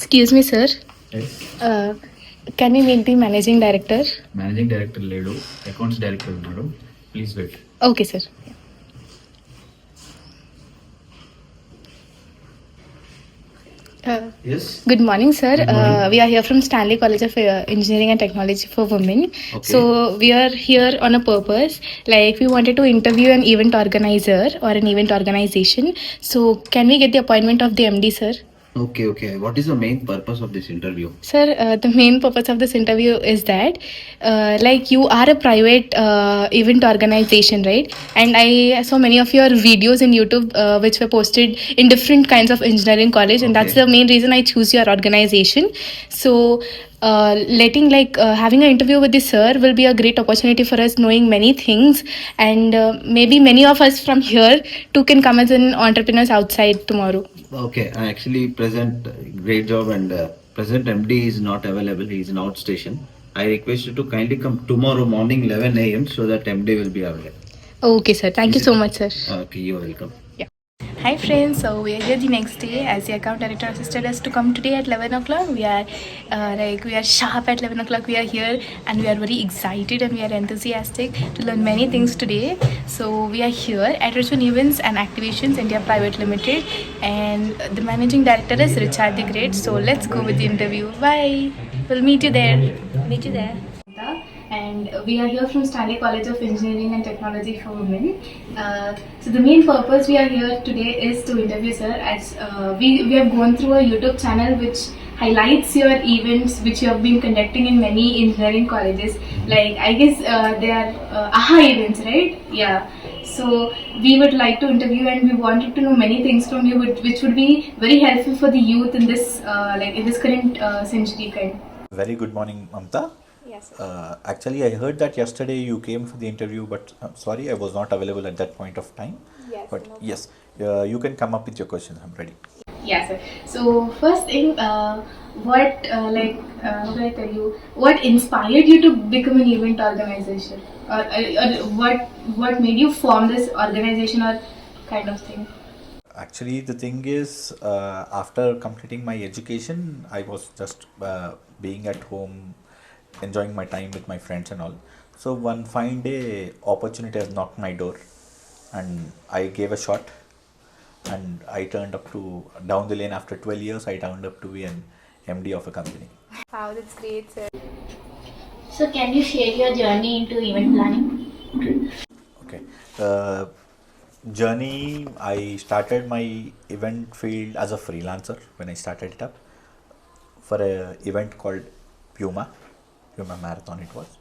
Excuse me, sir. Yes. Can we meet the managing director? Managing director ledu, accounts director unnadu. Please wait. Okay, sir. Yes. Good morning, sir. Good morning. We are here from Stanley College of Engineering and Technology for Women. Okay. So we are here on a purpose. Like we wanted to interview an event organizer or an event organization. So can we get the appointment of the MD, sir? Okay. What is the main purpose of this interview? Sir, the main purpose of this interview is that, like, you are a private event organization, right? And I saw many of your videos in YouTube, which were posted in different kinds of engineering college, and that's Okay. the main reason I choose your organization. So, having an interview with the sir will be a great opportunity for us, knowing many things, and maybe many of us from here too can come as an entrepreneurs outside tomorrow. Okay, I actually present great job and present MD is not available. He is in outstation. I request you to kindly come tomorrow morning 11 a.m. so that MD will be available. Okay, sir. Thank you so much, sir. Okay, you're welcome. Yeah. Hi friends, so we are here the next day as the account director assisted us to come today at 11 o'clock. We are sharp at 11 o'clock. We are here and we are very excited and we are enthusiastic to learn many things today. So we are here at RICHVIN Events and Activations India Private Limited, and the managing director is Richard the Great. So let's go with the interview. Bye. We'll meet you there. Meet you there. And we are here from Stanley College of Engineering and Technology for Women. So the main purpose we are here today is to interview sir, as we have gone through a YouTube channel which highlights your events which you have been conducting in many engineering colleges. Like I guess they are AHA events, right? Yeah. So we would like to interview and we wanted to know many things from you which would be very helpful for the youth in this in this current century kind. Very good morning, Mamta. Yes. Actually, I heard that yesterday you came for the interview, but sorry, I was not available at that point of time. Yes. But No. yes, you can come up with your questions. I'm ready. Yeah, sir. So first thing, how can I tell you? What inspired you to become an event organization, or what made you form this organization, or kind of thing? Actually, the thing is, after completing my education, I was just being at home, enjoying my time with my friends and all. So one fine day, opportunity has knocked my door, and I gave a shot. And I turned up to down the lane after 12 years. I turned up to be an MD of a company. Wow, that's great, sir. So can you share your journey into event planning? Okay. Journey, I started my event field as a freelancer when I started it up for an event called Puma Marathon it was.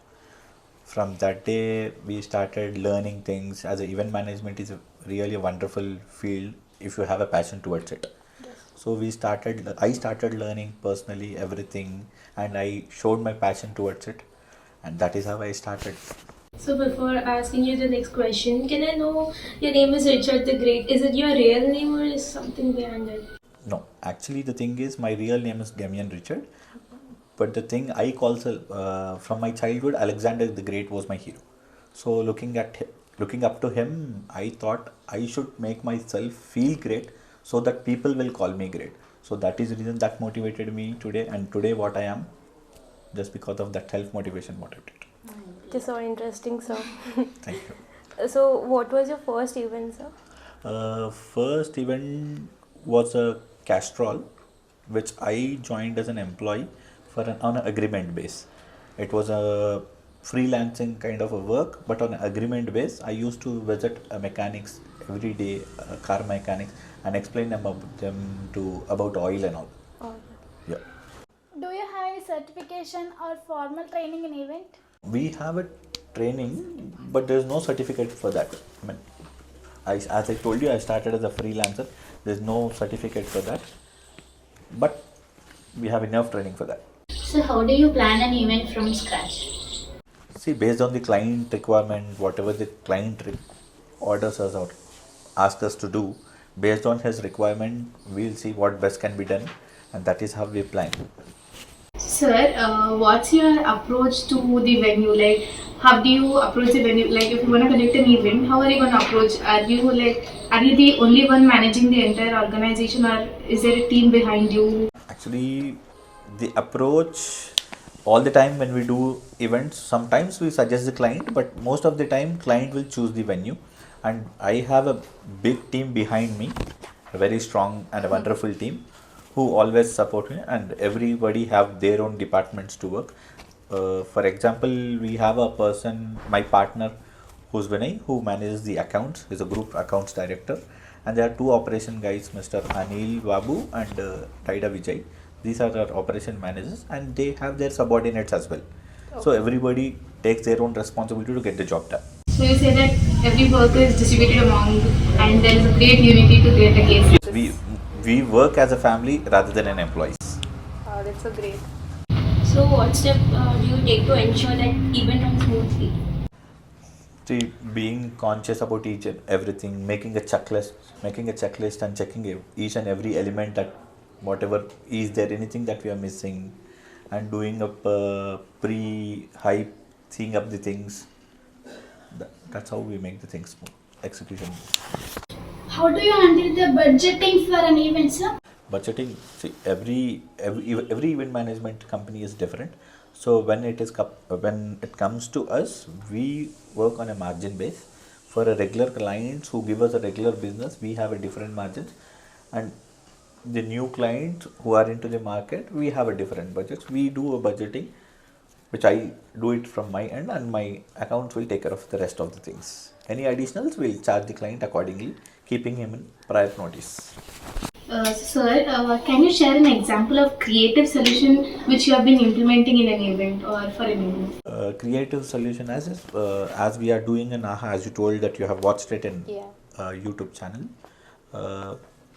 From that day, we started learning things. As an event management is really a wonderful field if you have a passion towards it. Yes. So I started learning personally everything, and I showed my passion towards it, and that is how I started. So before asking you the next question, can I know your name is Richard the Great? Is it your real name or is something behind it? No, actually the thing is my real name is Damian Richard, but the thing I call from my childhood, Alexander the Great was my hero. So looking up to him, I thought I should make myself feel great so that people will call me great. So that is the reason that motivated me today, and today what I am, just because of that self motivation what I did. It is so interesting, sir. Thank you. So what was your first event, sir? First event was a Castrol, which I joined as an employee on an agreement base. It was a freelancing kind of a work, but on an agreement base. I used to visit mechanics every day, car mechanics, and explain about oil and all. Oh. Yeah. Do you have any certification or formal training in event? We have a training, but there is no certificate for that. I mean, as I told you, I started as a freelancer. There is no certificate for that, but we have enough training for that. So how do you plan an event from scratch? See, based on the client requirement, whatever the client orders us or asks us to do, based on his requirement, we'll see what best can be done, and that is how we plan. Sir, what's your approach to the venue? Like, how do you approach the venue? Like, if you want to conduct an event, how are you going to approach? Are you the only one managing the entire organization, or is there a team behind you? Actually, the approach all the time when we do events, sometimes we suggest the client, but most of the time client will choose the venue. And I have a big team behind me, a very strong and a wonderful team who always support me, and everybody have their own departments to work. For example, we have a person, my partner, who's Vinay, who manages the accounts, is a group accounts director, and there are two operation guys, Mr. Anil Babu and Taida Vijay. These are our operation managers, and they have their subordinates as well. So everybody takes their own responsibility to get the job done. So you say that every worker is distributed among, and there is a great unity to get the case. We work as a family rather than an employees. Oh, that's so great. So what step do you take to ensure that event runs smoothly? See, being conscious about each and everything, making a checklist and checking each and every element, that whatever is there anything that we are missing, and doing a pre-hype, seeing up the things. That's how we make the things smooth. Execution. How do you handle the budgeting for an event, sir? Budgeting, see, every event management company is different. So when it comes to us, we work on a margin base. For a regular clients who give us a regular business, we have a different margins, and the new clients who are into the market, we have a different budgets. We do a budgeting, which I do it from my end, and my accounts will take care of the rest of the things. Any additionals, we'll charge the client accordingly, keeping him in prior notice. Sir, can you share an example of creative solution which you have been implementing in an event or for an event? Creative solution as we are doing in AHA, as you told that you have watched it in YouTube channel.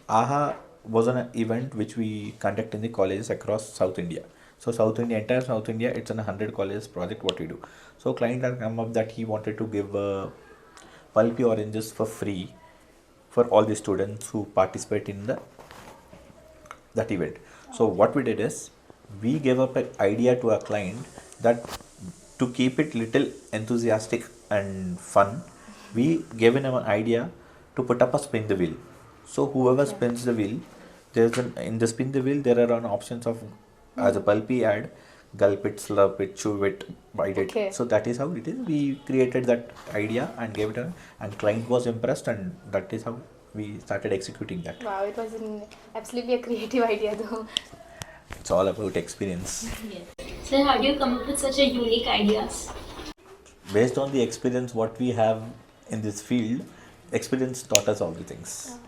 AHA was an event which we conduct in the colleges across South India. So entire South India, it's an 100 colleges project what we do. So client had come up that he wanted to give pulpy oranges for free for all the students who participate in that event. So what we did is, we gave up an idea to our client that to keep it little enthusiastic and fun, we gave him an idea to put up a spin the wheel. So whoever spins the wheel, in the spin the wheel there are an options of as a pulpy ad, gulp it, slurp it, chew it, bite it. Okay. So that is how it is. We created that idea and gave it and client was impressed, and that is how we started executing that. Wow, it was absolutely a creative idea though. It's all about experience. Yes. So how do you come up with such a unique ideas? Based on the experience what we have in this field, experience taught us all the things.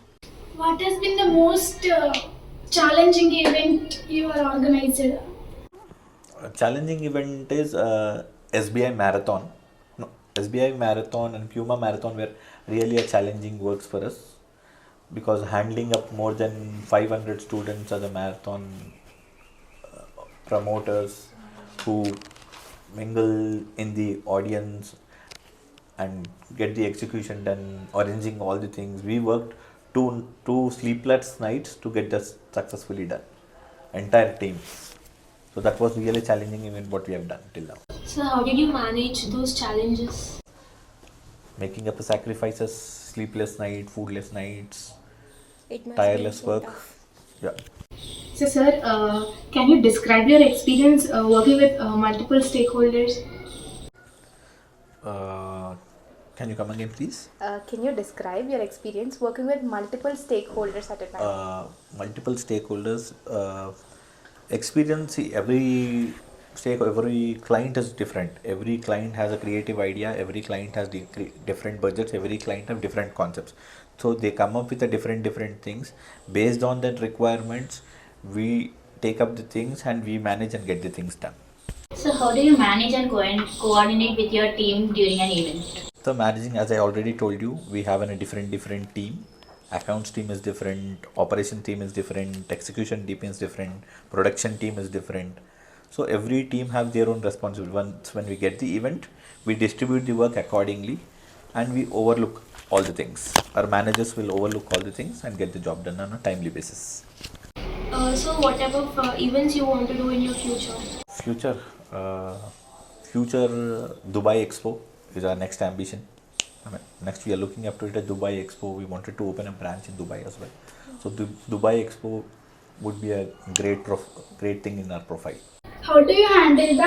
What has been the most challenging event you are organized? A challenging event is SBI Marathon. No, SBI Marathon and Puma Marathon were really a challenging works for us, because handling up more than 500 students as a marathon, promoters who mingle in the audience and get the execution done, arranging all the things. We worked two sleepless nights to get this successfully done, entire team. So that was really challenging event what we have done till now. So how did you manage those challenges? Making up the sacrifices, sleepless night, foodless nights, It must tireless be so work. tough. Yeah. So sir, can you describe your experience working with multiple stakeholders? Can you come again, please? Can you describe your experience working with multiple stakeholders at a time? Multiple stakeholders. Experience, see, every client is different. Every client has a creative idea. Every client has different budgets. Every client have different concepts. So they come up with the different things. Based on that requirements, we take up the things and we manage and get the things done. So how do you manage and coordinate with your team during an event? So managing, as I already told you, we have a different team. Accounts team is different, operation team is different, execution team is different, production team is different. So every team have their own responsibility. Once when we get the event, we distribute the work accordingly and we overlook all the things. Our managers will overlook all the things and get the job done on a timely basis. So what type of events you want to do in your future? Future Dubai Expo is our next ambition. Next we are looking up to it at Dubai Expo. We wanted to open a branch in Dubai as well. So the Dubai Expo would be a great thing in our profile. How do you handle the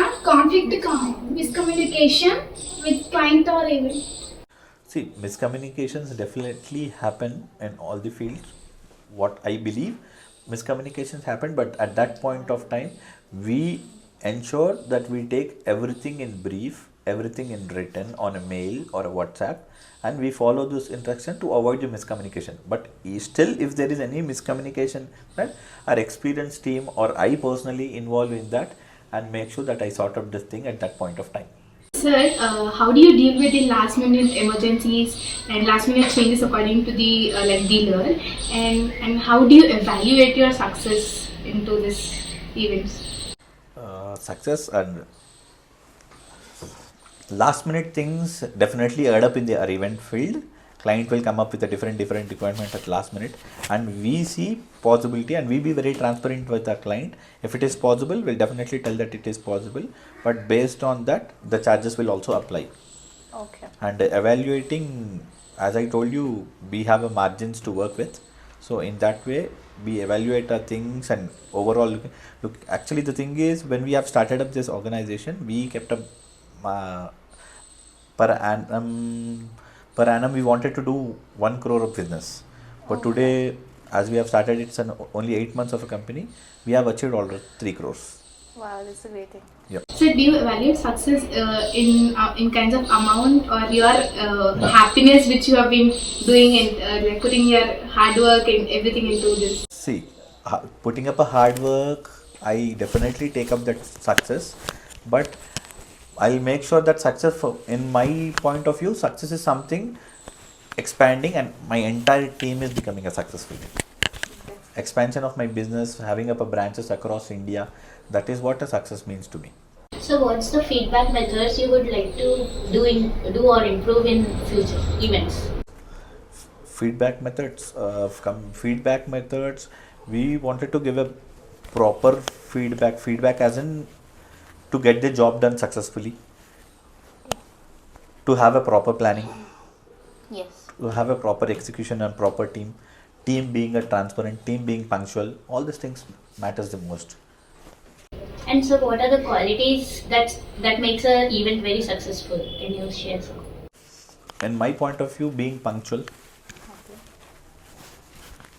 miscommunication with client or event? See, miscommunications definitely happen in all the fields. What I believe, miscommunications happen, but at that point of time, we ensure that we take everything in brief, everything in written on a mail or a WhatsApp, and we follow this instruction to avoid the miscommunication. But still, if there is any miscommunication, right, our experienced team or I personally involve in that and make sure that I sort out this thing at that point of time. Sir, how do you deal with the last minute emergencies and last minute changes according to the dealer, and how do you evaluate your success into this events? Success and last minute things definitely add up in the event field. Client will come up with a different requirement at last minute, and we see possibility and we be very transparent with our client. If it is possible, we'll definitely tell that it is possible, but based on that the charges will also apply. Okay. And evaluating, as I told you, we have a margins to work with, so in that way we evaluate our things. And overall, look, actually the thing is, when we have started up this organization, we kept a per annum we wanted to do 1 crore of business, but today, as we have started, it's only 8 months of a company, we have achieved already 3 crores. Wow, that's a great thing. Yep. So, do you evaluate success in kinds of amount, or your happiness which you have been doing and like putting your hard work and everything into this? See, putting up a hard work, I definitely take up that success, but I'll make sure that success, in my point of view, success is something expanding, and my entire team is becoming a successful team. Expansion of my business, having up a branches across India, that is what a success means to me. So, what's the feedback methods you would like to do or improve in future events? Feedback methods. We wanted to give a proper feedback. Feedback as in to get the job done successfully, to have a proper planning, Yes. to have a proper execution and proper team being a transparent, team being punctual. All these things matters the most. And so, what are the qualities that makes an event very successful? Can you share some? In my point of view, being punctual.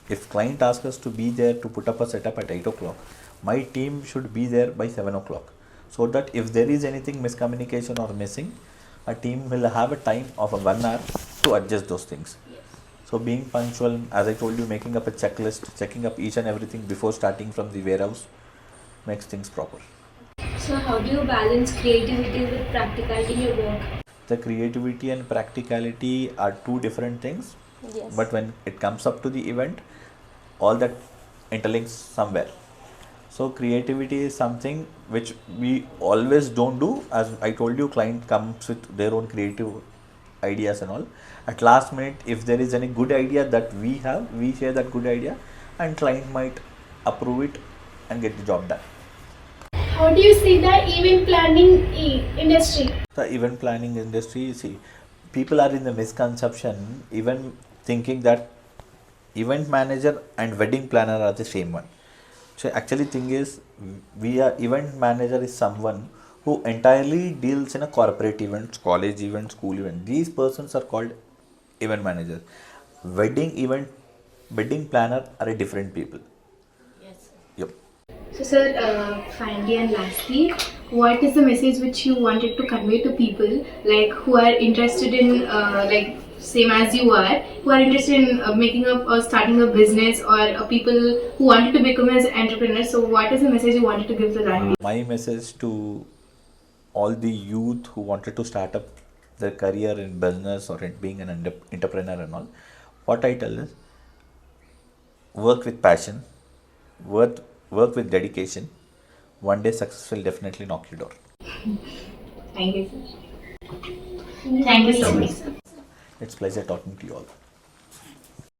If client asks us to be there to put up a setup at 8 o'clock, my team should be there by 7 o'clock, so that if there is anything miscommunication or missing, a team will have a time of a 1 hour to adjust those things. Yes. So being punctual, as I told you, making up a checklist, checking up each and everything before starting from the warehouse makes things proper. So, how do you balance creativity with practicality in your work? The creativity and practicality are two different things, Yes. but when it comes up to the event, all that interlinks somewhere. So creativity is something which we always don't do. As I told you, client comes with their own creative ideas and all. At last minute, if there is any good idea that we have, we share that good idea, and client might approve it and get the job done. How do you see the event planning industry? The event planning industry, see, people are in the misconception, even thinking that event manager and wedding planner are the same one. So actually thing is, event manager is someone who entirely deals in a corporate events, college event, school event. These persons are called event managers. Wedding planner are a different people. Yes. Yep. So, sir, finally and lastly, what is the message which you wanted to convey to people like who are interested in same as you are, who are interested in making up or starting a business, or people who wanted to become as entrepreneurs? So, what is the message you wanted to give to that? My message to all the youth who wanted to start up their career in business or in being an entrepreneur and all, what I tell is, work with passion, work with dedication. One day success will definitely knock your door. Thank you, sir. Thank you so much. It's pleasure talking to you all.